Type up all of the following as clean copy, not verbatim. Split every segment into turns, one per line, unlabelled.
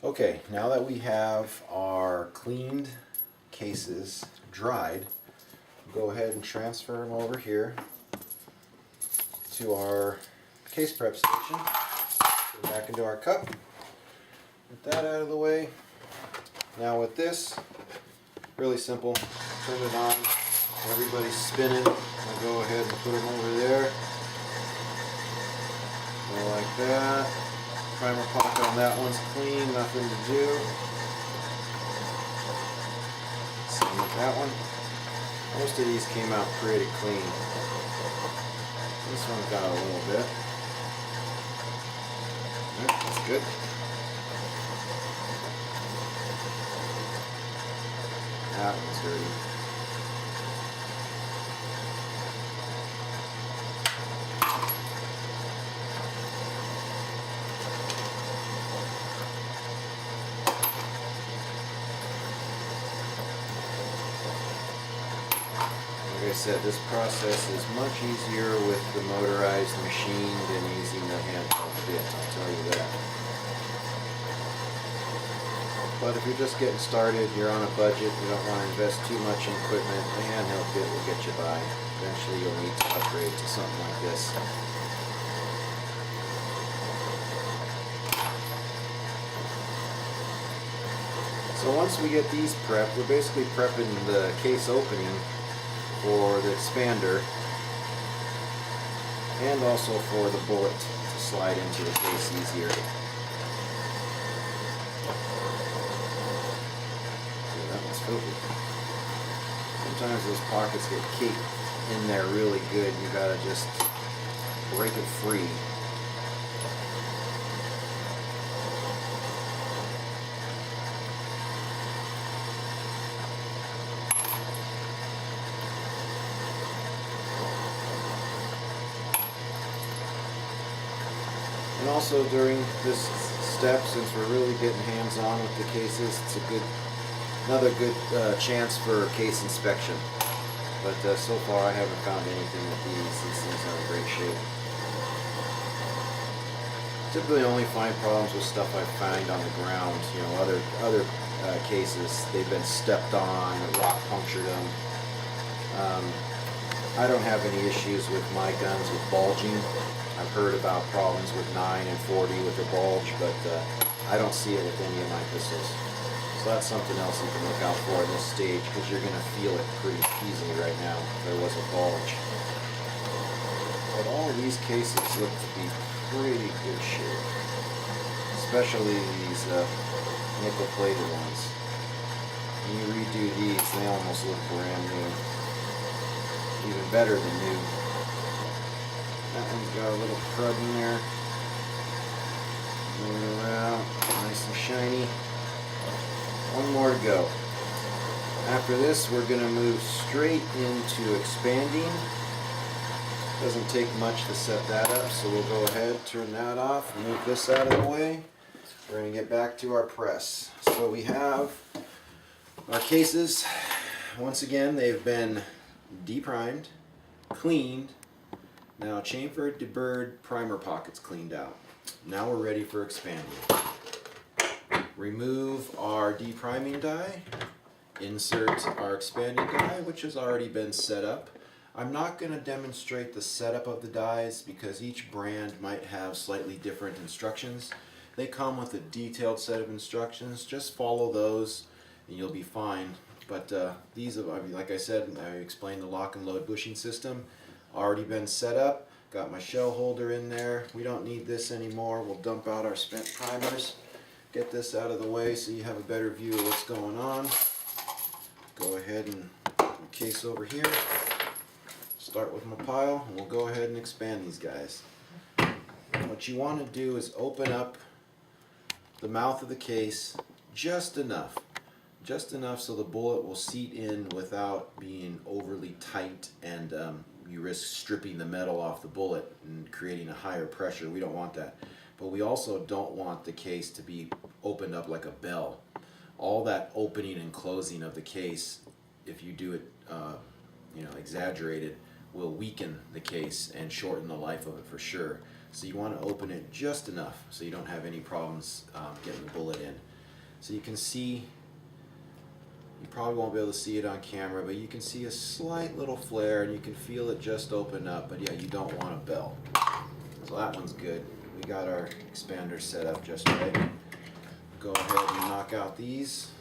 Okay, now that we have our cleaned cases dried, go ahead and transfer them over here to our case prep station. Put them back into our cup. Get that out of the way. Now with this, really simple. Turn it on. Everybody's spinning. I'll go ahead and put them over there. Go like that. Primer pocket on that one's clean, nothing to do. Same with that one. Most of these came out pretty clean. This one got a little bit. Yep, that's good. That one's dirty. Like I said, this process is much easier with the motorized machine than using the handheld bit, I'll tell you that. But if you're just getting started, you're on a budget, you don't want to invest too much in equipment, the handheld bit will get you by. Eventually you'll need to upgrade to something like this. So once we get these prepped, we're basically prepping the case opening for the expander and also for the bullet to slide into the case easier. That one's filthy. Sometimes those pockets get caked in there really good. You gotta just break it free. And also during this step, since we're really getting hands-on with the cases, it's another good chance for case inspection. But so far I haven't found anything with these. These things are in great shape. Typically only find problems with stuff I find on the ground. You know, other cases, they've been stepped on, a rock punctured them. I don't have any issues with my guns with bulging. I've heard about problems with 9 and 40 with the bulge, but I don't see it with any of my pistols. So that's something else you can look out for in this stage, because you're going to feel it pretty easily right now if there was a bulge. But all of these cases look to be pretty good shape, especially these nickel-plated ones. When you redo these, they almost look brand new, even better than new. That one's got a little crud in there. Move it around, nice and shiny. One more to go. After this, we're going to move straight into expanding. Doesn't take much to set that up, so we'll go ahead, turn that off, move this out of the way. We're going to get back to our press. So we have our cases. Once again, they've been deprimed, cleaned. Now chamfered, deburred, primer pockets cleaned out. Now we're ready for expanding. Remove our depriming die, insert our expanding die, which has already been set up. I'm not going to demonstrate the setup of the dies because each brand might have slightly different instructions. They come with a detailed set of instructions. Just follow those and you'll be fine. But these, like I said, I explained the lock and load bushing system. Already been set up. Got my shell holder in there. We don't need this anymore. We'll dump out our spent primers. Get this out of the way so you have a better view of what's going on. Go ahead and put the case over here. Start with my pile and we'll go ahead and expand these guys. What you want to do is open up the mouth of the case just enough so the bullet will seat in without being overly tight and you risk stripping the metal off the bullet and creating a higher pressure. We don't want that. But we also don't want the case to be opened up like a bell. All that opening and closing of the case, if you do it exaggerated, will weaken the case and shorten the life of it for sure. So you want to open it just enough so you don't have any problems getting the bullet in. So you can see, you probably won't be able to see it on camera, but you can see a slight little flare and you can feel it just open up, but yeah, you don't want a bell. So that one's good. We got our expander set up just right. Go ahead and knock out these.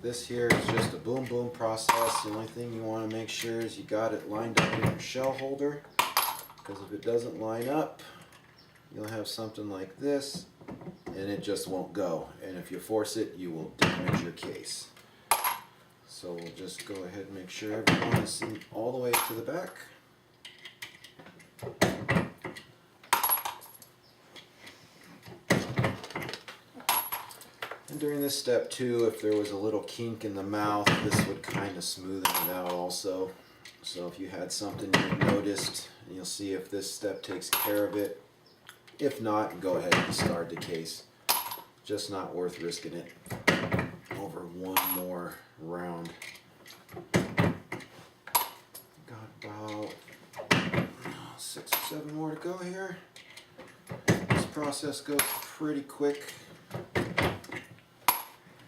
This here is just a boom boom process. The only thing you want to make sure is you got it lined up in your shell holder, because if it doesn't line up, you'll have something like this and it just won't go. And if you force it, you will damage your case. So we'll just go ahead and make sure everyone is seen all the way to the back. And during this step too, if there was a little kink in the mouth, this would kind of smoothen it out also. So if you had something you noticed, you'll see if this step takes care of it. If not, go ahead and discard the case. Just not worth risking it over one more round. Got about 6 or 7 more to go here. This process goes pretty quick.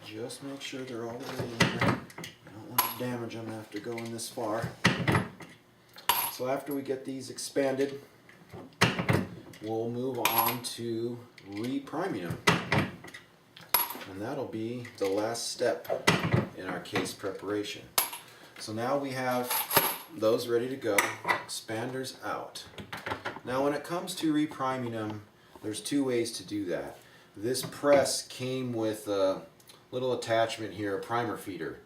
Just make sure they're all the way in there. You don't want to damage them after going this far. So after we get these expanded, we'll move on to re-priming them. And that'll be the last step in our case preparation. So now we have those ready to go, expanders out. Now when it comes to re-priming them, there's 2 ways to do that. This press came with a little attachment here, a primer feeder.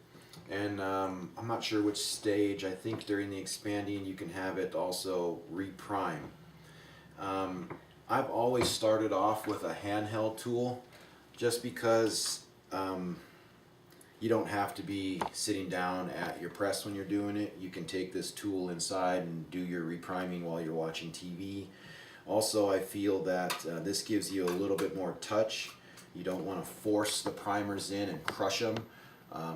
And I'm not sure which stage. I think during the expanding you can have it also re-prime. I've always started off with a handheld tool, just because you don't have to be sitting down at your press when you're doing it. You can take this tool inside and do your re-priming while you're watching TV. Also, I feel that this gives you a little bit more touch. You don't want to force the primers in and crush them.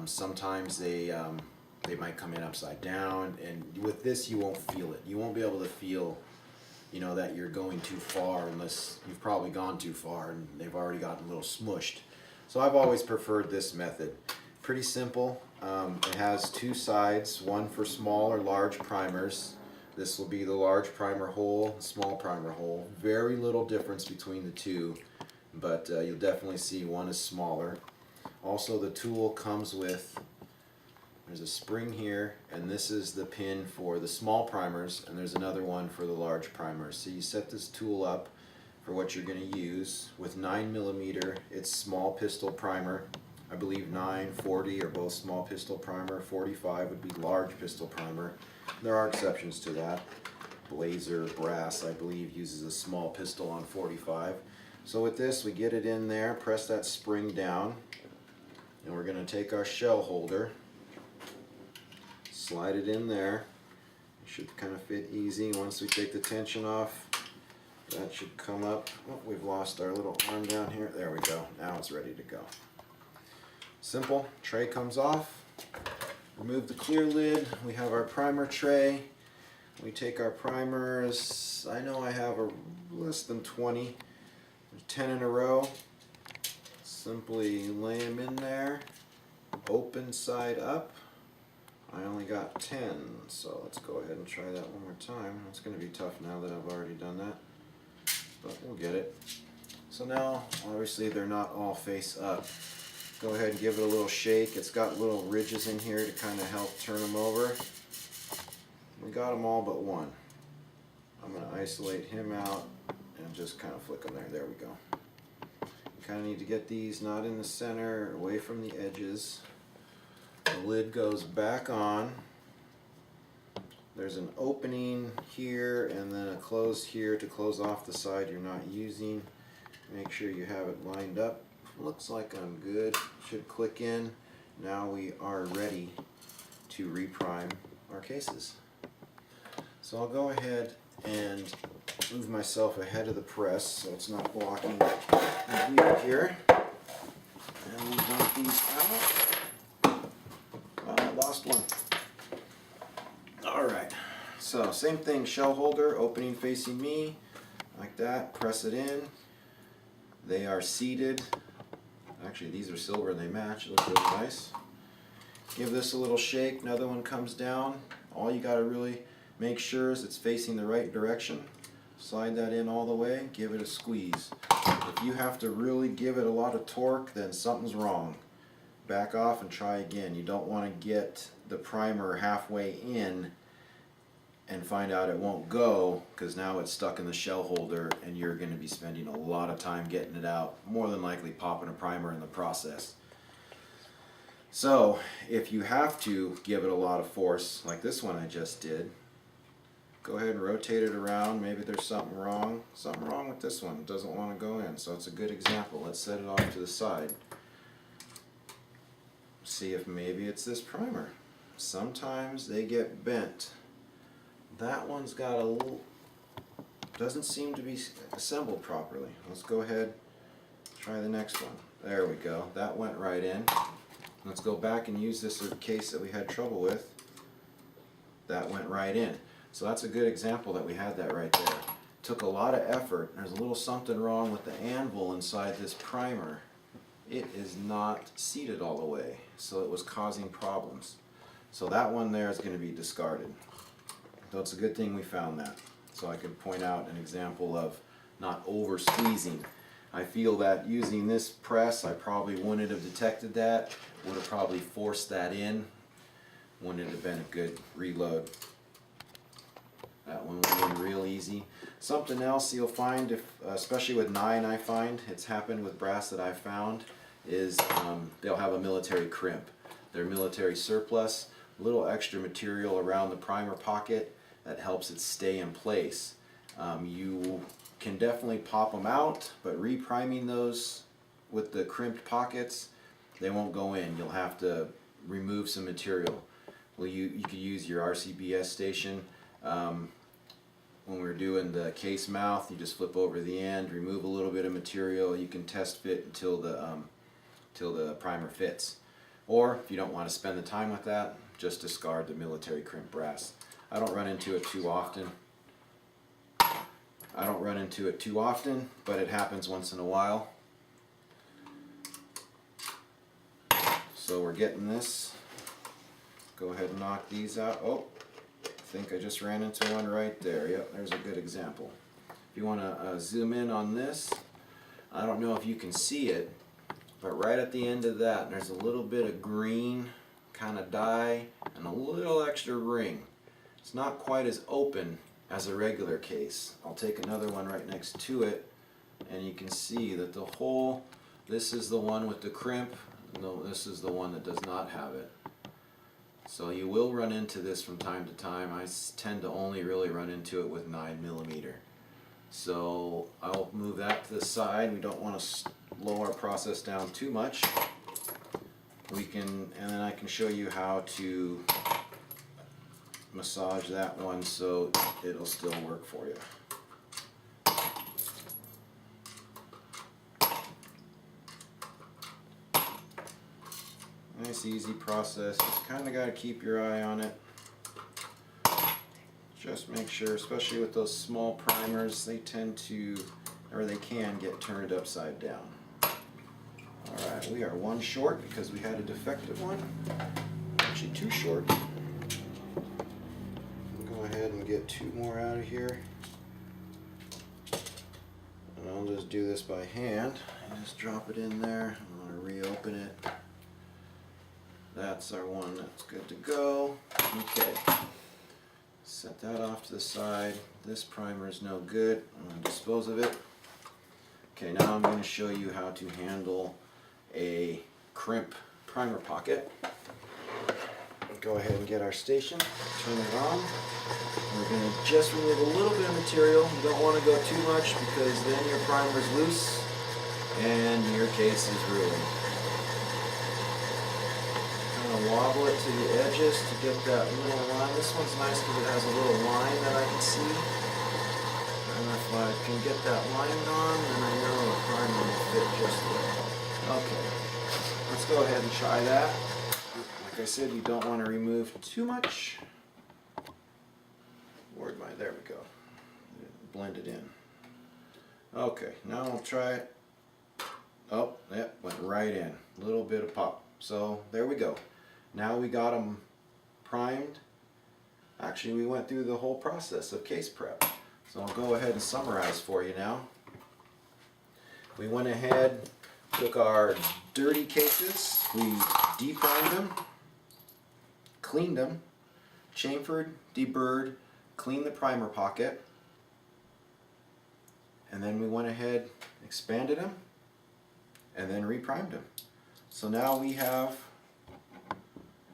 Sometimes they might come in upside down, and with this you won't feel it. You won't be able to feel, you know, that you're going too far unless you've probably gone too far and they've already gotten a little smushed. So I've always preferred this method. Pretty simple. It has 2 sides, one for small or large primers. This will be the large primer hole, small primer hole. Very little difference between the two, but you'll definitely see one is smaller. Also, the tool comes with, there's a spring here, and this is the pin for the small primers, and there's another one for the large primers. So you set this tool up for what you're going to use with 9mm. It's small pistol primer. I believe 940 are both small pistol primer. 45 would be large pistol primer. There are exceptions to that. Blazer Brass, I believe, uses a small pistol on 45. So with this, we get it in there, press that spring down, and we're going to take our shell holder, slide it in there. It should kind of fit easy. Once we take the tension off, that should come up. Oh, we've lost our little arm down here. There we go. Now it's ready to go. Simple. Tray comes off. Remove the clear lid. We have our primer tray. We take our primers. I know I have a less than 20. There's 10 in a row. Simply lay them in there. Open side up. I only got 10, so let's go ahead and try that one more time. It's going to be tough now that I've already done that, but we'll get it. So now, obviously they're not all face up. Go ahead and give it a little shake. It's got little ridges in here to kind of help turn them over. We got them all but one. I'm going to isolate him out and just kind of flick them there. There we go. You kind of need to get these not in the center, away from the edges. The lid goes back on. There's an opening here and then a close here to close off the side you're not using. Make sure you have it lined up. Looks like I'm good. Should click in. Now we are ready to reprime our cases. So I'll go ahead and move myself ahead of the press so it's not blocking the view here. And we'll dump these out. I lost one. Alright, so same thing, shell holder, opening facing me, like that, press it in. They are seated Actually, these are silver and they match. It looks really nice. Give this a little shake. Another one comes down. All you got to really make sure is it's facing the right direction. Slide that in all the way. Give it a squeeze. If you have to really give it a lot of torque, then something's wrong. Back off and try again. You don't want to get the primer halfway in and find out it won't go, because now it's stuck in the shell holder and you're going to be spending a lot of time getting it out, more than likely popping a primer in the process. So if you have to give it a lot of force, like this one I just did, go ahead and rotate it around. Maybe there's something wrong with this one. It doesn't want to go in, so it's a good example. Let's set it off to the side. See if maybe it's this primer. Sometimes they get bent. That one's got a little, doesn't seem to be assembled properly. Let's go ahead, try the next one. There we go. That went right in. Let's go back and use this case that we had trouble with. That went right in. So that's a good example that we had that right there. Took a lot of effort. There's a little something wrong with the anvil inside this primer. It is not seated all the way, so it was causing problems. So that one there is going to be discarded. So it's a good thing we found that. So I could point out an example of not over squeezing. I feel that using this press, I probably wouldn't have detected that. Would have probably forced that in. Wouldn't it have been a good reload. That one would have been real easy. Something else you'll find, if, especially with 9, I find, it's happened with brass that I've found, is they'll have a military crimp. Their military surplus, a little extra material around the primer pocket that helps it stay in place. You can definitely pop them out, but repriming those with the crimped pockets, they won't go in. You'll have to remove some material. Well, you could use your RCBS station. When we're doing the case mouth, you just flip over the end, remove a little bit of material. You can test fit until the primer fits. Or if you don't want to spend the time with that, just discard the military crimp brass. I don't run into it too often. But it happens once in a while. So we're getting this. Go ahead and knock these out. Oh, I think I just ran into one right there. Yep, there's a good example. If you want to zoom in on this, I don't know if you can see it, but right at the end of that, there's a little bit of green kind of dye and a little extra ring. It's not quite as open as a regular case. I'll take another one right next to it, and you can see that the whole, this is the one with the crimp, no, this is the one that does not have it. So you will run into this from time to time. I tend to only really run into it with 9mm. So I'll move that to the side. We don't want to slow our process down too much. We can, and then I can show you how to massage that one so it'll still work for you. Nice easy process. Just kind of got to keep your eye on it. Just make sure, especially with those small primers, they tend to, or they can get turned upside down. Alright, we are one short because we had a defective one. Actually 2 short. Go ahead and get 2 more out of here. And I'll just do this by hand. Just drop it in there. I'm going to reopen it. That's our one that's good to go. Okay. Set that off to the side. This primer is no good. I'm going to dispose of it. Okay, now I'm going to show you how to handle a crimp primer pocket. Go ahead and get our station, turn it on. We're going to just remove a little bit of material. You don't want to go too much because then your primer is loose and your case is ruined. Kind of wobble it to the edges to get that little line. This one's nice because it has a little line that I can see. And if I can get that line on, then I know the primer will fit just well. Okay, let's go ahead and try that. Like I said, you don't want to remove too much. There we go. Blend it in. Okay, now I'll try it. Oh, yep, went right in. A little bit of pop. So there we go. Now we got them primed. Actually, we went through the whole process of case prep. So I'll go ahead and summarize for you now. We went ahead, took our dirty cases, we de-primed them, cleaned them, chamfered, deburred, cleaned the primer pocket, and then we went ahead, expanded them, and then reprimed them. So now we have,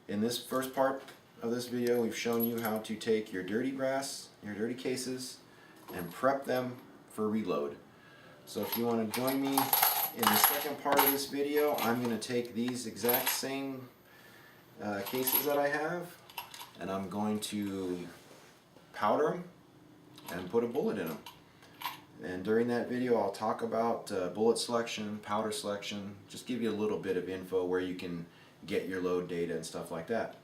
in this first part of this video, we've shown you how to take your dirty brass, your dirty cases, and prep them for reload. So if you want to join me in the second part of this video, I'm going to take these exact same cases that I have, and I'm going to powder them and put a bullet in them. And during that video I'll talk about bullet selection, powder selection, just give you a little bit of info where you can get your load data and stuff like that.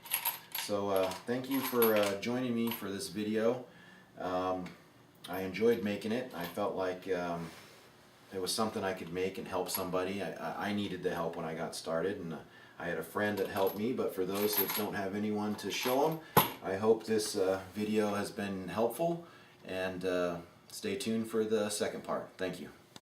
So thank you for joining me for this video. I enjoyed making it. I felt like it was something I could make and help somebody. I needed the help when I got started, and I had a friend that helped me, but for those that don't have anyone to show them, I hope this video has been helpful, and stay tuned for the second part. Thank you.